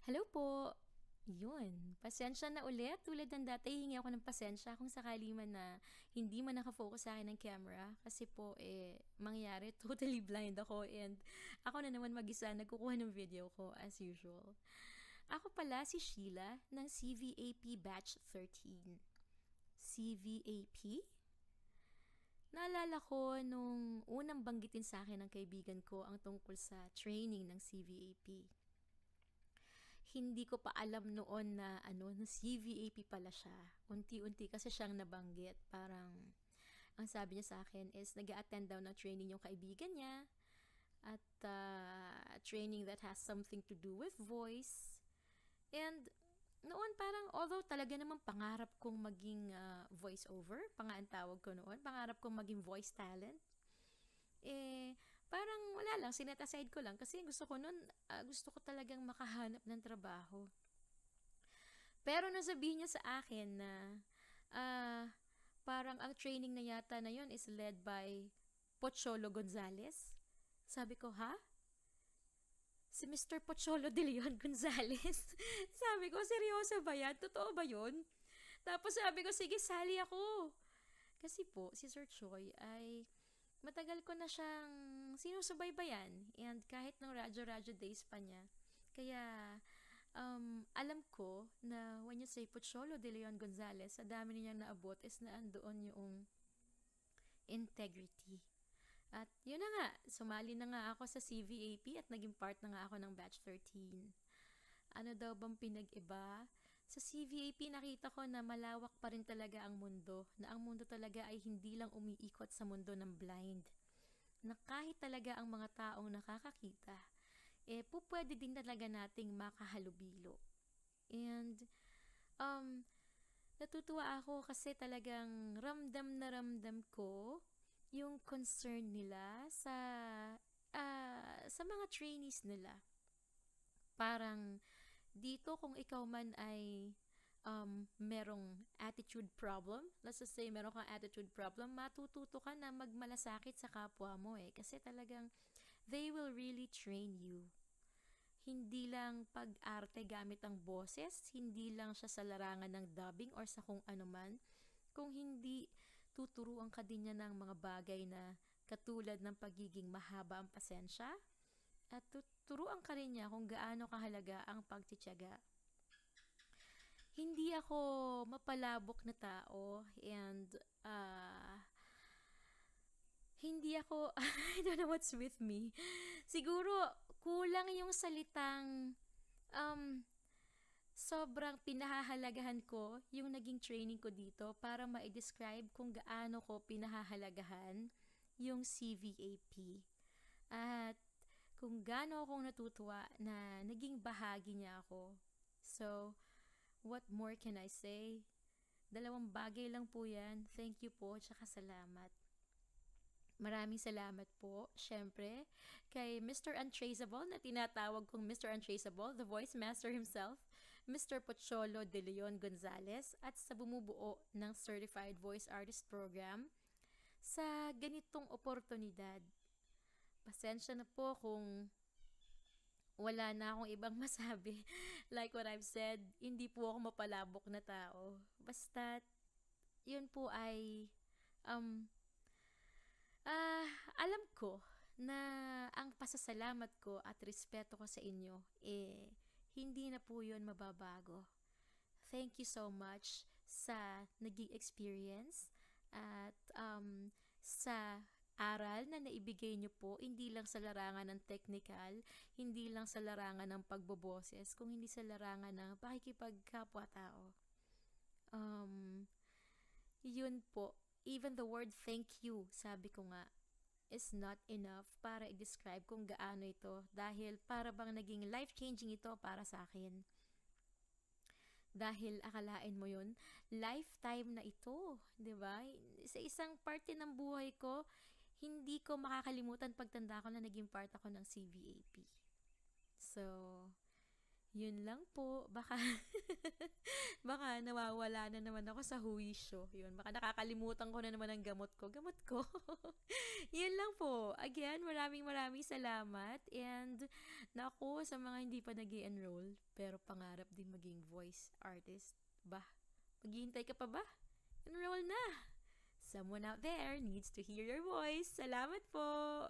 Hello po. Yun, pasensya na ulit. Tulad ng dati, hingi ako ng pasensya kung sakali man na hindi man nakafocus sa akin ng camera. Kasi po, mangyayari, totally blind ako and ako na naman mag-isa nagkukuha ng video ko as usual. Ako pala si Sheila ng CVAP Batch 13. CVAP? Naalala ko nung unang banggitin sa akin ng kaibigan ko ang tungkol sa training ng CVAP. Hindi ko pa alam noon na CVAP pala siya. Unti-unti kasi siyang nabanggit. Parang, ang sabi niya sa akin is, nag-attend daw ng training yung kaibigan niya. At training that has something to do with voice. And noon parang, although talaga naman pangarap kong maging voice over, ang tawag ko noon, pangarap kong maging voice talent. Parang wala lang, sinet aside ko lang kasi gusto ko nun, gusto ko talagang makahanap ng trabaho. Pero nasabihin niya sa akin na parang ang training na yata na yon is led by Pocholo Gonzales. Sabi ko, ha? Si Mr. Pocholo de Leon Gonzales. Sabi ko, seryoso ba yan? Totoo ba yun? Tapos sabi ko, sige, sali ako. Kasi po, si Sir Choi ay matagal ko na siyang sinusubaybayan. And kahit nung Radyo-Radyo days pa niya. Kaya, alam ko na when you say Pocholo de Leon Gonzales, sa dami niyang naabot is na andoon yung integrity. At yun na nga, sumali na nga ako sa CVAP at naging part na nga ako ng Batch 13. Ano daw bang pinag-iba? Sa CVAP nakita ko na malawak pa rin talaga ang mundo, na ang mundo talaga ay hindi lang umiikot sa mundo ng blind. Na kahit talaga ang mga taong nakakakita, pwede din talaga nating makahalubilo. And, natutuwa ako kasi talagang ramdam na ramdam ko yung concern nila sa mga trainees nila. Parang dito kung ikaw man ay merong attitude problem, let's just say meron kang attitude problem, matututo ka na magmalasakit sa kapwa mo kasi talagang they will really train you. Hindi lang pag-arte gamit ang boses, hindi lang siya sa larangan ng dubbing or sa kung ano man, kung hindi tuturuan ka din niya ng mga bagay na katulad ng pagiging mahaba ang pasensya at tuturuan ka rin niya kung gaano kahalaga ang pagtitiyaga. Hindi ako mapalabok na tao and hindi ako, I don't know what's with me. Siguro, kulang yung salitang, sobrang pinahahalagahan ko yung naging training ko dito para ma-describe kung gaano ko pinahahalagahan yung CVAP. At kung gaano akong natutuwa na naging bahagi niya ako. So, what more can I say? Dalawang bagay lang po yan. Thank you po, tsaka salamat. Maraming salamat po, syempre, kay Mr. Untraceable na tinatawag kong Mr. Untraceable, the voice master himself, Mr. Pocholo de Leon Gonzales, at sa bumubuo ng Certified Voice Artist Program sa ganitong oportunidad. Pasensya na po kung wala na akong ibang masabi. Like what I've said, hindi po ako mapalabok na tao. Basta, yun po ay alam ko na ang pasasalamat ko at respeto ko sa inyo, hindi na po yun mababago. Thank you so much sa naging experience at sa aral na naibigay nyo po, hindi lang sa larangan ng technical, hindi lang sa larangan ng pagboboses, kung hindi sa larangan ng pakikipagkapwa-tao. Yun po, even the word thank you, sabi ko nga, is not enough para i-describe kung gaano ito dahil para bang naging life-changing ito para sa akin. Dahil akalain mo yun, lifetime na ito, di ba? Sa isang parte ng buhay ko, hindi ko makakalimutan pagtanda ko na naging part ako ng CVAP. So, Yun lang po. Baka, baka nawawala na naman ako sa huwisyo. Yun, baka nakakalimutan ko na naman ang gamot ko. Gamot ko. Yun lang po. Again, maraming maraming salamat. And, naku, sa mga hindi pa nag enroll pero pangarap din maging voice artist, bah, maghihintay ka pa ba? Enroll na! Someone out there needs to hear your voice. Salamat po!